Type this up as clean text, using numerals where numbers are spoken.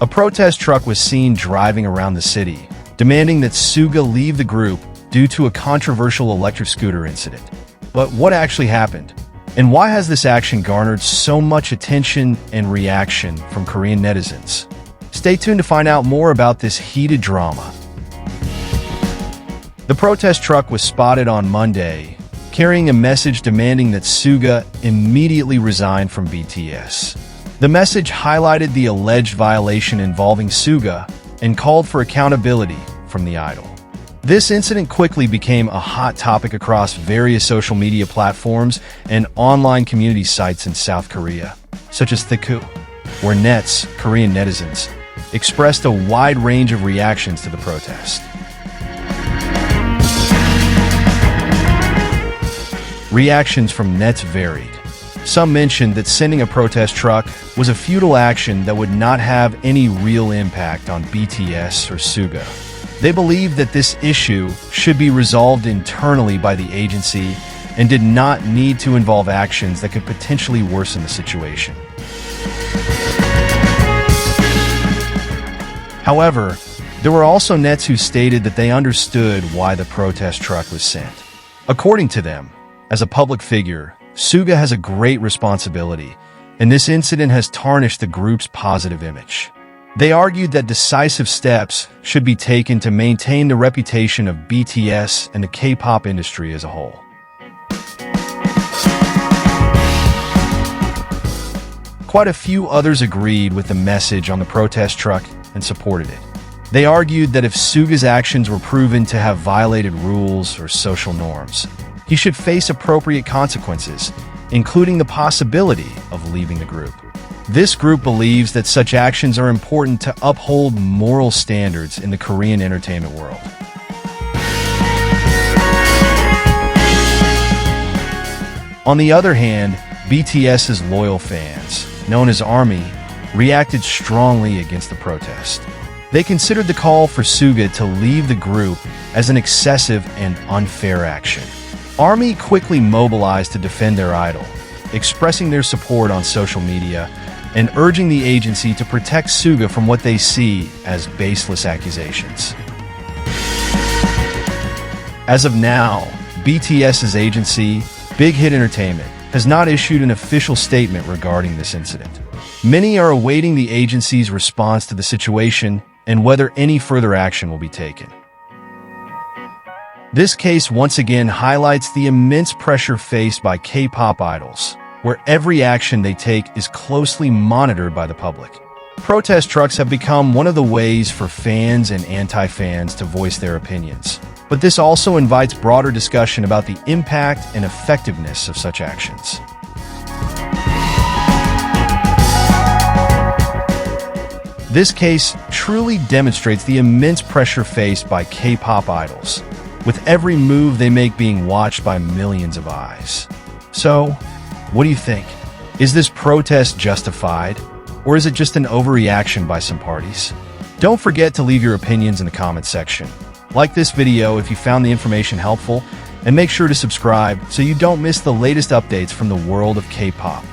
A protest truck was seen driving around the city, demanding that Suga leave the group due to a controversial electric scooter incident. But what actually happened? And why has this action garnered so much attention and reaction from Korean netizens? Stay tuned to find out more about this heated drama. The protest truck was spotted on Monday, carrying a message demanding that Suga immediately resign from BTS. The message highlighted the alleged violation involving Suga and called for accountability from the idol. This incident quickly became a hot topic across various social media platforms and online community sites in South Korea, such as Thiku, where Korean netizens, expressed a wide range of reactions to the protest. Reactions from nets varied. Some mentioned that sending a protest truck was a futile action that would not have any real impact on BTS or Suga. They believed that this issue should be resolved internally by the agency and did not need to involve actions that could potentially worsen the situation. However, there were also nets who stated that they understood why the protest truck was sent. According to them, as a public figure, Suga has a great responsibility, and this incident has tarnished the group's positive image. They argued that decisive steps should be taken to maintain the reputation of BTS and the K-pop industry as a whole. Quite a few others agreed with the message on the protest truck and supported it. They argued that if Suga's actions were proven to have violated rules or social norms, he should face appropriate consequences, including the possibility of leaving the group. This group believes that such actions are important to uphold moral standards in the Korean entertainment world. On the other hand, BTS's loyal fans, known as ARMY, reacted strongly against the protest. They considered the call for Suga to leave the group as an excessive and unfair action. ARMY quickly mobilized to defend their idol, expressing their support on social media and urging the agency to protect Suga from what they see as baseless accusations. As of now, BTS's agency, Big Hit Entertainment, has not issued an official statement regarding this incident. Many are awaiting the agency's response to the situation and whether any further action will be taken. This case once again highlights the immense pressure faced by K-pop idols, where every action they take is closely monitored by the public. Protest trucks have become one of the ways for fans and anti-fans to voice their opinions. But this also invites broader discussion about the impact and effectiveness of such actions. This case truly demonstrates the immense pressure faced by K-pop idols, with every move they make being watched by millions of eyes. So, what do you think? Is this protest justified, or is it just an overreaction by some parties? Don't forget to leave your opinions in the comments section. Like this video if you found the information helpful, and make sure to subscribe so you don't miss the latest updates from the world of K-pop.